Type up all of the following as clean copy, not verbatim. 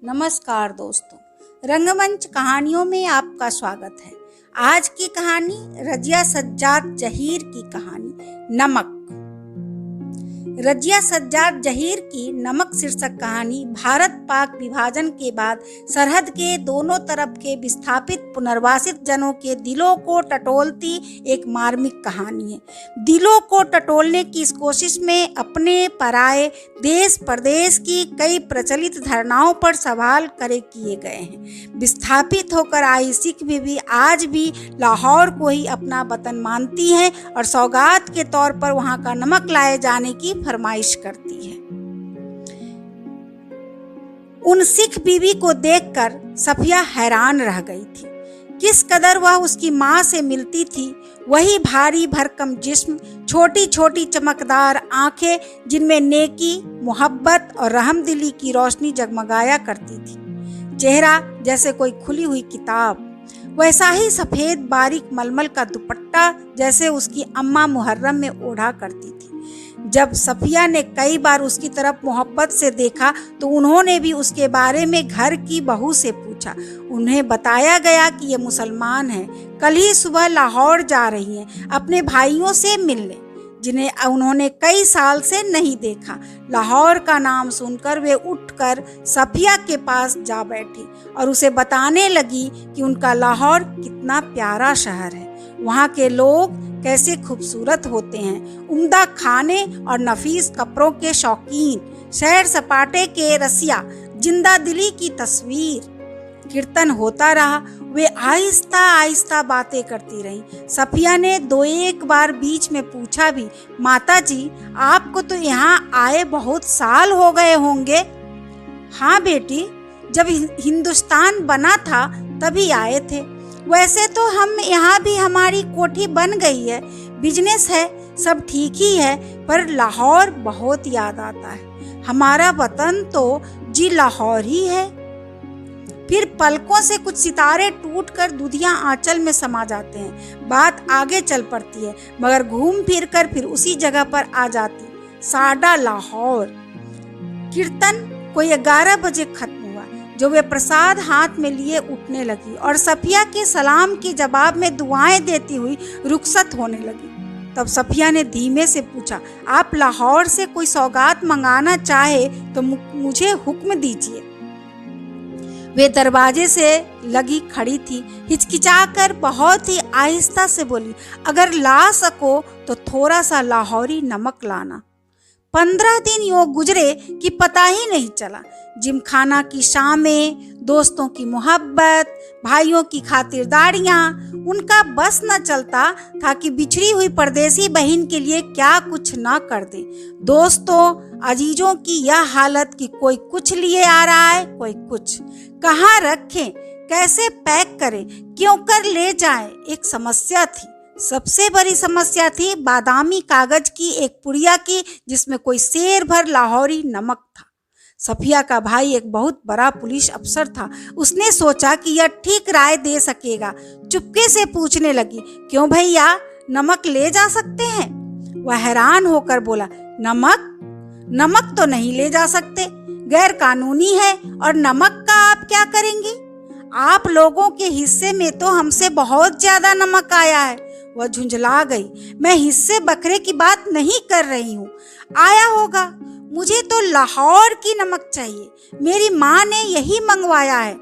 नमस्कार दोस्तों, रंगमंच कहानियों में आपका स्वागत है। आज की कहानी रजिया सज्जाद जहीर की कहानी नमक। रजिया सज्जाद जहीर की नमक शीर्षक कहानी भारत पाक विभाजन के बाद सरहद के दोनों तरफ के विस्थापित पुनर्वासित जनों के दिलों को टटोलती एक मार्मिक कहानी है। दिलों को टटोलने की इस कोशिश में अपने पराए देश प्रदेश की कई प्रचलित धारणाओं पर सवाल खड़े किए गए हैं। विस्थापित होकर आई सिख बीवी आज भी लाहौर को ही अपना वतन मानती हैं और सौगात के तौर पर वहां का नमक लाए जाने की फरमाइश करती है। उन सिख बीवी को देखकर सफिया हैरान रह गई थी। किस कदर वह उसकी मां से मिलती थी। वही भारी भरकम जिस्म, छोटी छोटी चमकदार आंखें जिनमें नेकी, मोहब्बत और रहमदिली की रोशनी जगमगाया करती थी। चेहरा जैसे कोई खुली हुई किताब। वैसा ही सफेद बारीक मलमल का दुपट्टा जैसे उसकी अम्मा मुहर्रम में ओढ़ा करती थी। जब सफिया ने कई बार उसकी तरफ मोहब्बत से देखा तो उन्होंने भी उसके बारे में घर की बहू से पूछा। उन्हें बताया गया कि ये मुसलमान है, कल ही सुबह लाहौर जा रही हैं अपने भाइयों से मिलने, जिन्हें उन्होंने कई साल से नहीं देखा। लाहौर का नाम सुनकर वे उठकर सफिया के पास जा बैठी और उसे बताने लगी कि उनका लाहौर कितना प्यारा शहर है, वहाँ के लोग कैसे खूबसूरत होते हैं, उम्दा खाने और नफीस कपड़ों के शौकीन, सैर सपाटे के रसिया, जिंदा दिली की तस्वीर। कीर्तन होता रहा। वे आहिस्ता आहिस्ता बातें करती रहीं। सफिया ने दो एक बार बीच में पूछा भी, माता जी आपको तो यहाँ आए बहुत साल हो गए होंगे। हाँ बेटी, जब हिंदुस्तान बना था तभी आए थे। वैसे तो हम यहाँ भी हमारी कोठी बन गई है, बिजनेस है, सब ठीक ही है, पर लाहौर बहुत याद आता है। हमारा वतन तो जी लाहौर ही है। फिर पलकों से कुछ सितारे टूटकर दुधिया आंचल में समा जाते हैं। बात आगे चल पड़ती है मगर घूम फिर कर फिर उसी जगह पर आ जाती। साडा लाहौर। कीर्तन कोई 11 बजे खत्म हुआ जो वे प्रसाद हाथ में लिए उठने लगी और सफिया के सलाम के जवाब में दुआएं देती हुई रुखसत होने लगी। तब सफिया ने धीमे से पूछा, आप लाहौर से कोई सौगात मंगाना चाहे तो मुझे हुक्म दीजिए। वे दरवाजे से लगी खड़ी थी, हिचकिचाकर बहुत ही आहिस्ता से बोली, अगर ला सको तो थोड़ा सा लाहौरी नमक लाना। 15 दिन यूं गुजरे कि पता ही नहीं चला। जिमखाना की शामें, दोस्तों की मोहब्बत, भाइयों की खातिरदारियां, उनका बस न चलता था कि बिछड़ी हुई परदेसी बहन के लिए क्या कुछ न कर दे। दोस्तों अजीजों की यह हालत कि कोई कुछ लिए आ रहा है, कोई कुछ। कहाँ रखें, कैसे पैक करें, क्यों कर ले जाएं, एक समस्या थी। सबसे बड़ी समस्या थी बादामी कागज की एक पुड़िया की जिसमें कोई सेर भर लाहौरी नमक था। सफिया का भाई एक बहुत बड़ा पुलिस अफसर था। उसने सोचा कि यह ठीक राय दे सकेगा। चुपके से पूछने लगी, क्यों भैया, नमक ले जा सकते हैं? वह हैरान होकर बोला, नमक तो नहीं ले जा सकते, गैर कानूनी है। और नमक का आप क्या करेंगी? आप लोगों के हिस्से में तो हमसे बहुत ज्यादा नमक आया है। वह झुंझला गई। मैं हिस्से बकरे की बात नहीं कर रही हूँ, आया होगा। मुझे तो लाहौर की नमक चाहिए, मेरी माँ ने यही मंगवाया है।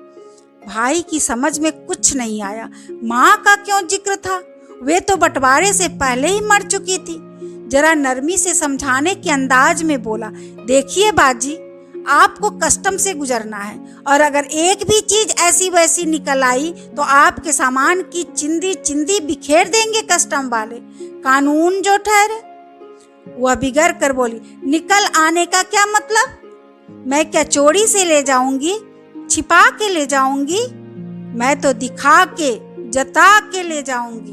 भाई की समझ में कुछ नहीं आया। माँ का क्यों जिक्र था? वे तो बंटवारे से पहले ही मर चुकी थी। जरा नरमी से समझाने के अंदाज में बोला, देखिए बाजी, आपको कस्टम से गुजरना है और अगर एक भी चीज ऐसी वैसी निकल आई तो आपके सामान की चिंदी चिंदी बिखेर देंगे कस्टम वाले, कानून जो ठहरे। वह बिगड़ कर बोली, निकल आने का क्या मतलब? मैं क्या चोरी से ले जाऊंगी, छिपा के ले जाऊंगी? मैं तो दिखा के, जता के ले जाऊंगी।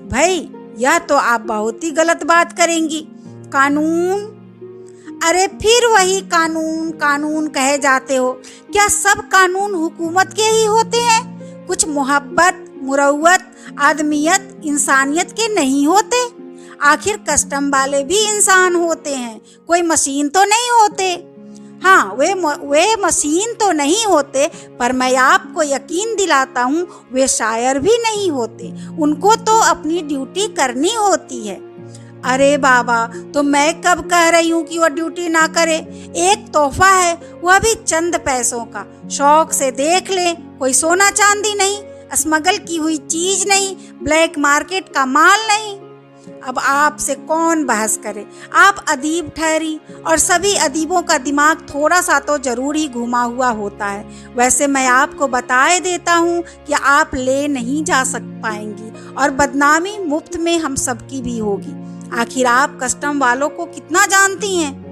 भाई यह तो आप बहुत ही गलत बात करेंगी। कानून, अरे फिर वही कानून कानून कहे जाते हो। क्या सब कानून हुकूमत के ही होते हैं? कुछ मोहब्बत, मुरव्वत, आदमियत, इंसानियत के नहीं होते? आखिर कस्टम वाले भी इंसान होते हैं, कोई मशीन तो नहीं होते। हाँ, वे मशीन तो नहीं होते, पर मैं आपको यकीन दिलाता हूँ वे शायर भी नहीं होते। उनको तो अपनी ड्यूटी करनी होती है। अरे बाबा, तो मैं कब कह रही हूँ कि वो ड्यूटी ना करे? एक तोहफा है, वह भी चंद पैसों का। शौक से देख ले, कोई सोना चांदी नहीं, स्मगल की हुई चीज नहीं, ब्लैक मार्केट का माल नहीं। अब आपसे कौन बहस करे? आप अदीब ठहरी, और सभी अदीबों का दिमाग थोड़ा सा तो जरूर ही घुमा हुआ होता है। वैसे मैं आपको बताए देता हूँ कि आप ले नहीं जा पाएंगी, और बदनामी मुफ्त में हम सबकी भी होगी। आखिर आप कस्टम वालों को कितना जानती हैं?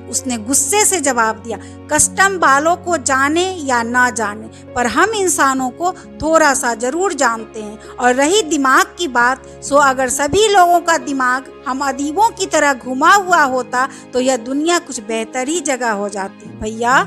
उसने गुस्से से जवाब दिया, कस्टम वालों को जाने या ना जाने, पर हम इंसानों को थोड़ा सा जरूर जानते हैं। और रही दिमाग की बात, सो अगर सभी लोगों का दिमाग हम अदीबों की तरह घुमा हुआ होता तो यह दुनिया कुछ बेहतर ही जगह हो जाती। भैया,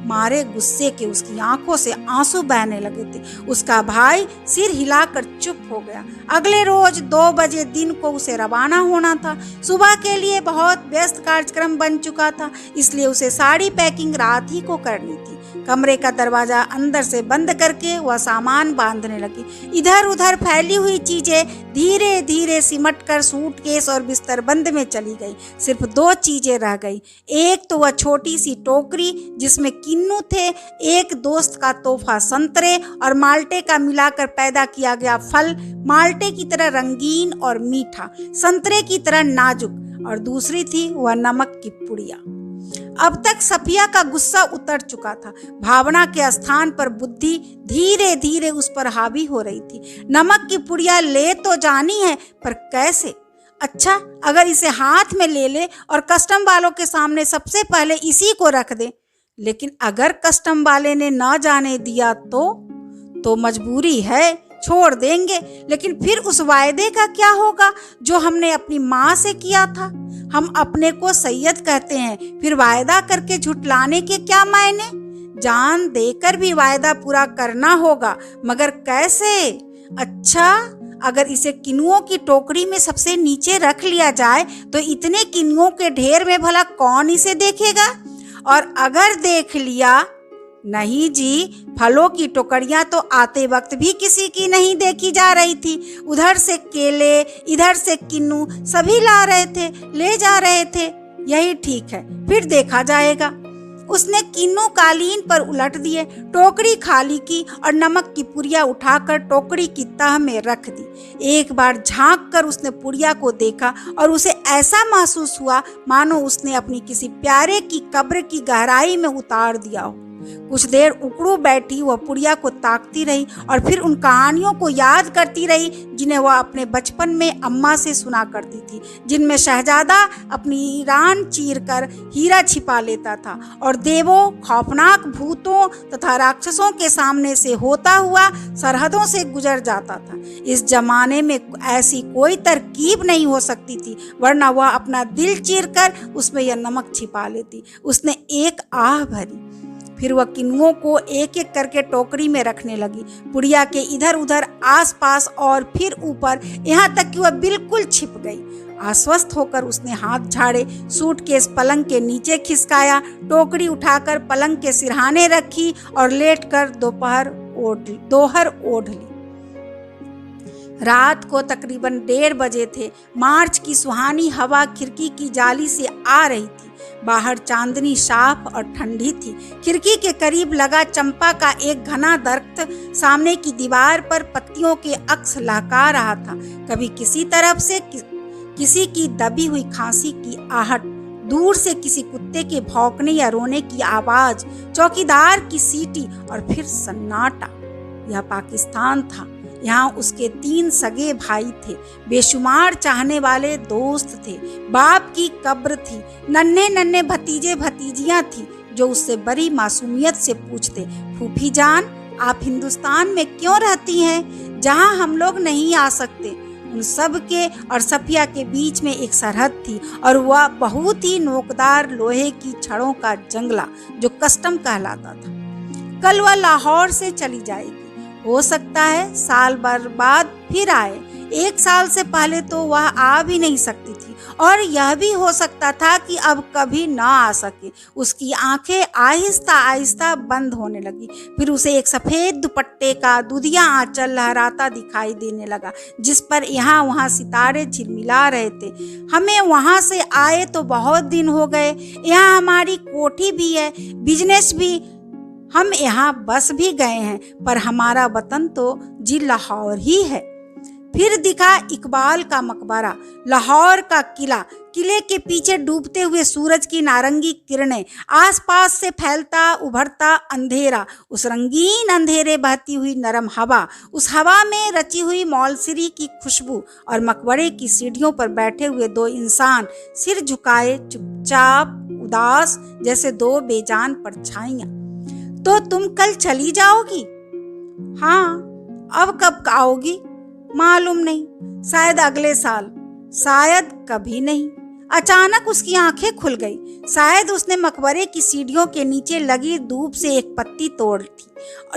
मारे गुस्से के उसकी आंखों से आंसू बहने लगे थे। उसका भाई सिर हिलाकर चुप हो गया। अगले रोज 2 बजे दिन को उसे रवाना होना था। सुबह के लिए बहुत व्यस्त कार्यक्रम बन चुका था, इसलिए उसे सारी पैकिंग रात ही को करनी थी। कमरे का दरवाजा अंदर से बंद करके वह सामान बांधने लगी। इधर उधर फैली हुई चीजें धीरे धीरे सिमट कर सूटकेस और बिस्तर बंद में चली गई। सिर्फ 2 चीजें रह गई। एक तो वह छोटी सी टोकरी जिसमें किन्नू थे, एक दोस्त का तोहफा संतरे और माल्टे का मिलाकर पैदा किया गया फल, माल्टे की तरह रंगीन और मीठा, संतरे की तरह नाजुक, और दूसरी थी वह नमक की पुड़िया। अब तक सफिया का गुस्सा उतर चुका था। भावना के स्थान पर बुद्धि धीरे धीरे उस पर हावी हो रही थी। नमक की पुड़िया ले तो जानी है, पर कैसे? अच्छा, अगर इसे हाथ में ले ले और कस्टम वालों के सामने सबसे पहले इसी को रख दे। लेकिन अगर कस्टम वाले ने ना जाने दिया तो मजबूरी है, छोड़ देंगे। लेकिन फिर उस वायदे का क्या होगा जो हमने अपनी माँ से किया था? हम अपने को सैयद कहते हैं, फिर वायदा करके झुठलाने के क्या मायने? जान देकर भी वायदा पूरा करना होगा, मगर कैसे? अच्छा, अगर इसे किन्नुओं की टोकरी में सबसे नीचे रख लिया जाए तो इतने किन्नुओं के ढेर में भला कौन इसे देखेगा? और अगर देख लिया, नहीं जी, फलों की टोकरियां तो आते वक्त भी किसी की नहीं देखी जा रही थी। उधर से केले, इधर से किन्नू, सभी ला रहे थे, ले जा रहे थे। यही ठीक है, फिर देखा जाएगा। उसने किन्नू कालीन पर उलट दिए, टोकरी खाली की और नमक की पुड़िया उठाकर टोकरी की तह में रख दी। एक बार झांक कर उसने पुड़िया को देखा और उसे ऐसा महसूस हुआ मानो उसने अपनी किसी प्यारे की कब्र की गहराई में उतार दिया हो। कुछ देर उकड़ू बैठी वह पुड़िया को ताकती रही और फिर उन कहानियों को याद करती रही जिन्हें वह अपने बचपन में अम्मा से सुना करती थी, जिनमें शहजादा अपनी रान चीर कर हीरा छिपा लेता था और देवों, खौफनाक भूतों तथा राक्षसों के सामने से होता हुआ सरहदों से गुजर जाता था। इस जमाने में ऐसी कोई तरकीब नहीं हो सकती थी, वरना वह अपना दिल चीर कर उसमें यह नमक छिपा लेती। उसने एक आह भरी, फिर वह किन्नुओं को एक एक करके टोकरी में रखने लगी, पुड़िया के इधर उधर, आसपास और फिर ऊपर, यहाँ तक कि वह बिल्कुल छिप गई। आश्वस्त होकर उसने हाथ झाड़े, सूटकेस पलंग के नीचे खिसकाया, टोकरी उठाकर पलंग के सिरहाने रखी और लेटकर दोहर ओढ़ ली। रात को तकरीबन 1:30 बजे थे। मार्च की सुहानी हवा खिड़की की जाली से आ रही थी। बाहर चांदनी साफ और ठंडी थी। खिड़की के करीब लगा चंपा का एक घना दरख्त सामने की दीवार पर पत्तियों के अक्स लहका रहा था। कभी किसी तरफ से किसी की दबी हुई खांसी की आहट, दूर से किसी कुत्ते के भौंकने या रोने की आवाज, चौकीदार की सीटी और फिर सन्नाटा। यह पाकिस्तान था। यहाँ उसके 3 सगे भाई थे, बेशुमार चाहने वाले दोस्त थे, बाप की कब्र थी, नन्हे नन्हे भतीजे भतीजियां थी जो उससे बड़ी मासूमियत से पूछते, फूफी जान, आप हिंदुस्तान में क्यों रहती हैं, जहाँ हम लोग नहीं आ सकते? उन सब के और सफिया के बीच में एक सरहद थी और वह बहुत ही नोकदार लोहे की छड़ों का जंगला जो कस्टम कहलाता था। कल वह लाहौर से चली जाएगी। हो सकता है साल भर बाद फिर आए। 1 साल से पहले तो वह आ भी नहीं सकती थी। और यह भी हो सकता था कि अब कभी ना आ सके। उसकी आंखें आहिस्ता आहिस्ता बंद होने लगी। फिर उसे एक सफेद दुपट्टे का दुधिया आंचल लहराता दिखाई देने लगा, जिस पर यहाँ वहाँ सितारे झिलमिला रहे थे। हमें वहाँ से आए तो बहुत दिन हो गए। यहाँ हमारी कोठी भी है, बिजनेस भी, हम यहाँ बस भी गए हैं, पर हमारा वतन तो जी लाहौर ही है। फिर दिखा इकबाल का मकबरा, लाहौर का किला, किले के पीछे डूबते हुए सूरज की नारंगी किरणें, आसपास से फैलता उभरता अंधेरा, उस रंगीन अंधेरे बहती हुई नरम हवा, उस हवा में रची हुई मौलसिरी की खुशबू, और मकबरे की सीढ़ियों पर बैठे हुए दो इंसान, सिर झुकाए, चुपचाप, उदास, जैसे दो बेजान परछाइयां। तो तुम कल चली जाओगी? हाँ। अब कब आओगी? मालूम नहीं, शायद अगले साल, शायद कभी नहीं। अचानक उसकी आंखें खुल गई। शायद उसने मकबरे की सीढ़ियों के नीचे लगी धूप से एक पत्ती तोड़ थी,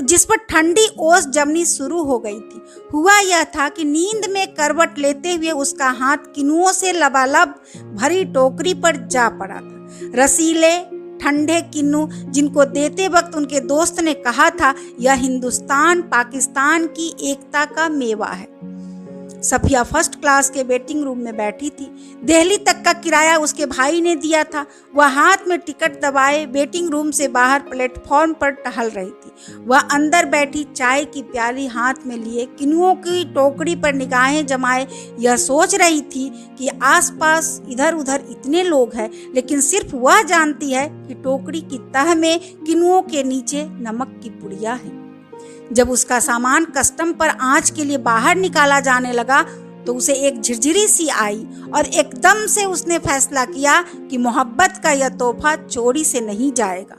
जिस पर ठंडी ओस जमनी शुरू हो गई थी। हुआ यह था कि नींद में करवट लेते हुए उसका हाथ किनुओं से लबालब भरी टोकरी पर जा पड़ा था। रसीले ठंडे किन्नू, जिनको देते वक्त उनके दोस्त ने कहा था, यह हिंदुस्तान पाकिस्तान की एकता का मेवा है। सफिया फर्स्ट क्लास के वेटिंग रूम में बैठी थी। दिल्ली तक का किराया उसके भाई ने दिया था। वह हाथ में टिकट दबाए वेटिंग रूम से बाहर प्लेटफॉर्म पर टहल रही थी। वह अंदर बैठी चाय की प्याली हाथ में लिए किनुओं की टोकरी पर निगाहें जमाए यह सोच रही थी कि आसपास इधर उधर इतने लोग हैं, लेकिन सिर्फ वह जानती है कि टोकरी की तह में किनुओं के नीचे नमक की पुड़िया है। जब उसका सामान कस्टम पर आंच के लिए बाहर निकाला जाने लगा तो उसे एक झिरझिरी सी आई और एकदम से उसने फैसला किया कि मोहब्बत का यह तोहफा चोरी से नहीं जाएगा।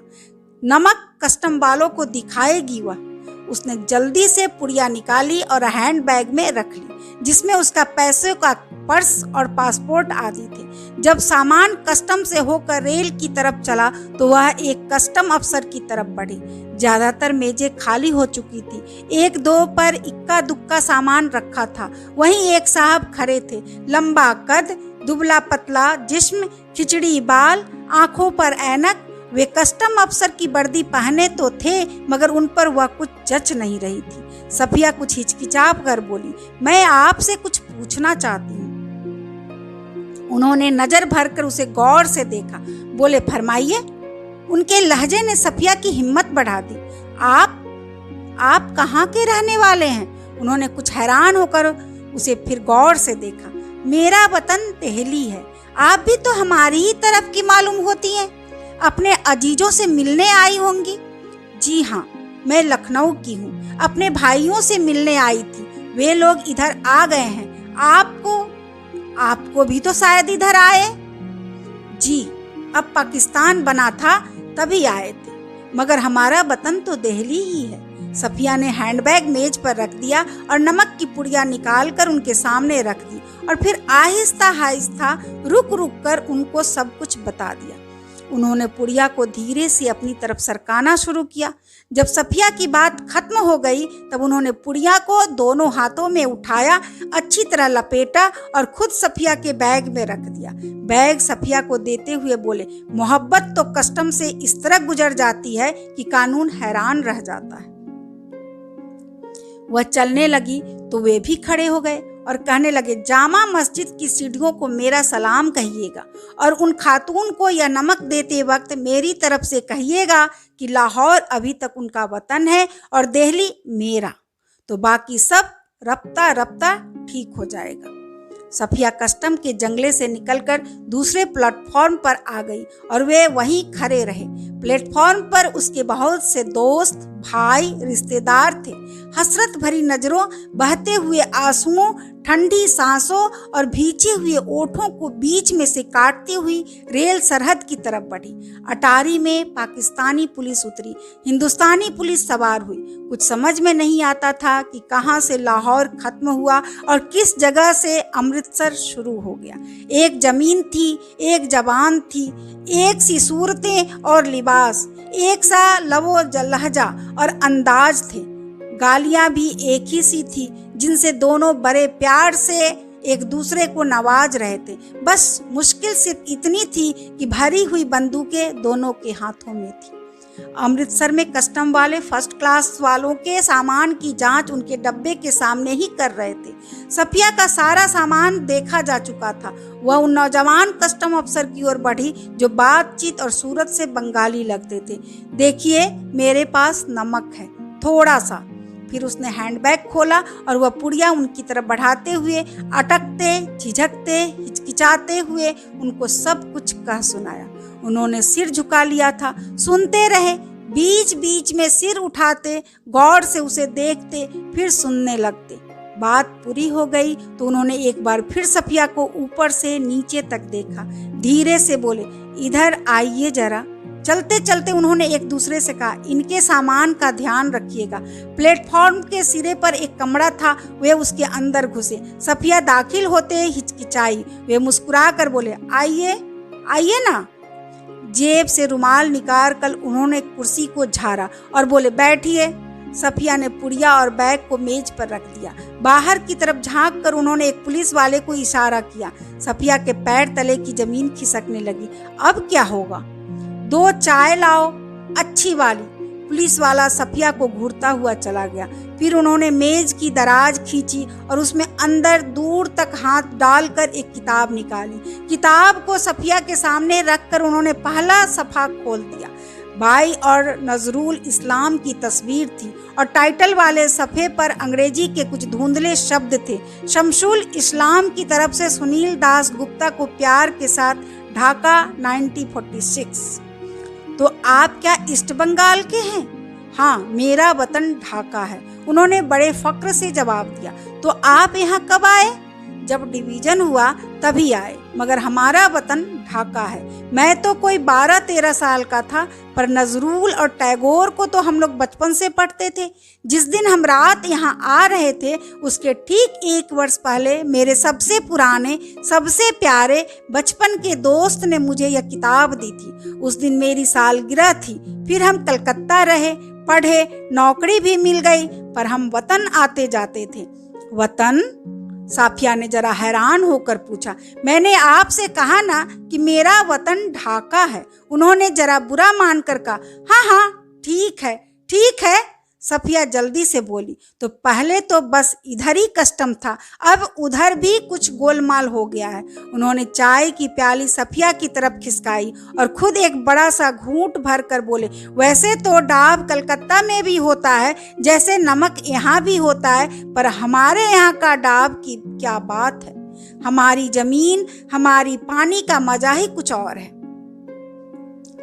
नमक कस्टम वालों को दिखाएगी वह। उसने जल्दी से पुड़िया निकाली और हैंड बैग में रख ली, जिसमें उसका पैसे का पर्स और पासपोर्ट आदि थे। जब सामान कस्टम से होकर रेल की तरफ चला तो वह एक कस्टम अफसर की तरफ बढ़ी। ज्यादातर मेजें खाली हो चुकी थी। एक दो पर इक्का दुक्का सामान रखा था। वहीं एक साहब खड़े थे, लंबा कद, दुबला पतला जिस्म, खिचड़ी बाल, आंखों पर ऐनक। वे कस्टम अफसर की वर्दी पहने तो थे, मगर उन पर वह कुछ जच नहीं रही थी। सफिया कुछ हिचकिचाप कर बोली, मैं आपसे कुछ पूछना चाहती हूँ। उन्होंने नजर भरकर उसे गौर से देखा। बोले, फरमाइए। उनके लहजे ने सफिया की हिम्मत बढ़ा दी। आप कहाँ के रहने वाले हैं? उन्होंने कुछ हैरान होकर उसे फिर गौर से देखा। मेरा वतन दिल्ली है। आप भी तो हमारी ही तरफ की मालूम होती हैं। अपने अजीजों से मिलने आई होंगी। जी हाँ, मैं लखनऊ की हूँ। अपने भाइयों से मिलने आई थी। वे लोग इधर आ गए हैं। आपको भी तो शायद इधर आए। जी, अब पाकिस्तान बना था तभी आए थे, मगर हमारा वतन तो दिल्ली ही है। सफिया ने हैंडबैग मेज पर रख दिया और नमक की पुड़िया निकालकर उनके सामने रख दी और फिर आहिस्ता आहिस्ता रुक रुक कर उनको सब कुछ बता दिया। उन्होंने पुड़िया को धीरे से अपनी तरफ सरकाना शुरू किया। जब सफिया की बात खत्म हो गई तब उन्होंने पुड़िया को दोनों हाथों में उठाया, अच्छी तरह लपेटा और खुद सफिया के बैग में रख दिया। बैग सफिया को देते हुए बोले, मोहब्बत तो कस्टम से इस तरह गुजर जाती है कि कानून हैरान रह जाता है। वह चलने लगी तो वे भी खड़े हो गए और कहने लगे, जामा मस्जिद की सीढ़ियों को मेरा सलाम कहिएगा और उन खातून को यह नमक देते वक्त मेरी तरफ से कहिएगा कि लाहौर अभी तक उनका वतन है और दिल्ली मेरा, तो बाकी सब रफ्ता रफ्ता ठीक हो जाएगा। सफिया कस्टम के जंगले से निकलकर दूसरे प्लेटफॉर्म पर आ गई और वे वहीं खड़े रहे। प्लेटफॉर्म पर उसके बहुत से दोस्त, भाई, रिश्तेदार थे। हसरत भरी नजरों, बहते हुए आंसुओं, ठंडी सांसों और भींचे हुए ओठों को बीच में से काटती हुई रेल सरहद की तरफ बढ़ी। अटारी में पाकिस्तानी पुलिस उतरी, हिंदुस्तानी पुलिस सवार हुई। कुछ समझ में नहीं आता था कि कहाँ से लाहौर खत्म हुआ और किस जगह से अमृतसर शुरू हो गया। एक जमीन थी, एक जबान थी, एक सी सूरतें और लिबास, एक सा लवो लहजा और अंदाज थे। गालियां भी एक ही सी थी, जिनसे दोनों बड़े प्यार से एक दूसरे को नवाज रहे थे। बस मुश्किल सिर्फ इतनी थी कि भरी हुई बंदूकें दोनों के हाथों में थी। अमृतसर में कस्टम वाले फर्स्ट क्लास वालों के सामान की जांच उनके डब्बे के सामने ही कर रहे थे। सफिया का सारा सामान देखा जा चुका था। वह उन नौजवान कस्टम अफसर की ओर बढ़ी जो बातचीत और सूरत से बंगाली लगते थे। देखिए, मेरे पास नमक है, थोड़ा सा। फिर उसने हैंडबैग खोला और वह पुड़िया उनकी तरफ बढ़ाते हुए अटकते, झिझकते, हिचकिचाते हुए उनको सब कुछ कह सुनाया। उन्होंने सिर झुका लिया था, सुनते रहे, बीच बीच में सिर उठाते, गौर से उसे देखते, फिर सुनने लगते। बात पूरी हो गई तो उन्होंने एक बार फिर सफिया को ऊपर से नीचे तक देखा। धीरे से बोले, इधर आइए जरा। चलते चलते उन्होंने एक दूसरे से कहा, इनके सामान का ध्यान रखिएगा। प्लेटफॉर्म के सिरे पर एक कमरा था, वे उसके अंदर घुसे। सफिया दाखिल होते हिचकिचाई। वे मुस्कुरा कर बोले, आइए आइए ना। जेब से रुमाल निकाल कर उन्होंने कुर्सी को झाड़ा और बोले, बैठिए। सफिया ने पुड़िया और बैग को मेज पर रख दिया। बाहर की तरफ झांक कर उन्होंने एक पुलिस वाले को इशारा किया। सफिया के पैर तले की जमीन खिसकने लगी। अब क्या होगा? 2 चाय लाओ, अच्छी वाली। पुलिस वाला सफिया को घूरता हुआ चला गया। फिर उन्होंने मेज की दराज खींची और उसमें अंदर दूर तक हाथ डालकर एक किताब निकाली। किताब को सफिया के सामने रखकर उन्होंने पहला सफ़ा खोल दिया। भाई और नजरुल इस्लाम की तस्वीर थी और टाइटल वाले सफ़े पर अंग्रेजी के कुछ धुंधले शब्द थे। शमशुल इस्लाम की तरफ से सुनील दास गुप्ता को प्यार के साथ, ढाका 1946। तो आप क्या ईस्ट बंगाल के हैं? हाँ, मेरा वतन ढाका है, उन्होंने बड़े फक्र से जवाब दिया। तो आप यहाँ कब आए? जब डिवीजन हुआ तभी आए, मगर हमारा वतन ढाका है। मैं तो कोई 12-13 साल का था, पर नजरुल और टैगोर को तो हम लोग बचपन से पढ़ते थे। जिस दिन हम रात यहाँ आ रहे थे उसके ठीक 1 वर्ष पहले मेरे सबसे पुराने, सबसे प्यारे बचपन के दोस्त ने मुझे यह किताब दी थी। उस दिन मेरी सालगिरह थी। फिर हम कलकत्ता रहे, पढ़े, नौकरी भी मिल गई, पर हम वतन आते जाते थे। वतन? साफिया ने जरा हैरान होकर पूछा। मैंने आपसे कहा ना कि मेरा वतन ढाका है। उन्होंने जरा बुरा मानकर कहा, हाँ हाँ ठीक है ठीक है। सफिया जल्दी से बोली, तो पहले तो बस इधर ही कस्टम था, अब उधर भी कुछ गोलमाल हो गया है। उन्होंने चाय की प्याली सफिया की तरफ खिसकाई और खुद एक बड़ा सा घूंट भर कर बोले, वैसे तो डाब कलकत्ता में भी होता है, जैसे नमक यहाँ भी होता है, पर हमारे यहाँ का डाब की क्या बात है। हमारी जमीन, हमारी पानी का मजा ही कुछ और है।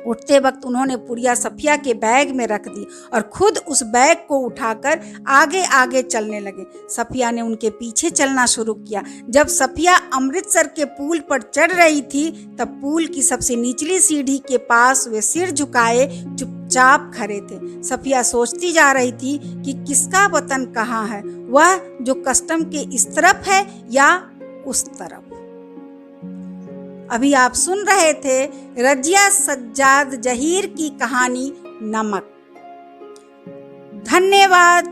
उठते वक्त उन्होंने पुड़िया सफिया के बैग में रख दी और खुद उस बैग को उठाकर आगे आगे चलने लगे। सफिया ने उनके पीछे चलना शुरू किया। जब सफिया अमृतसर के पुल पर चढ़ रही थी तब पुल की सबसे निचली सीढ़ी के पास वे सिर झुकाए चुपचाप खड़े थे। सफिया सोचती जा रही थी कि किसका वतन कहाँ है, वह जो कस्टम के इस तरफ है या उस तरफ। अभी आप सुन रहे थे रजिया सज्जाद जहीर की कहानी नमक। धन्यवाद।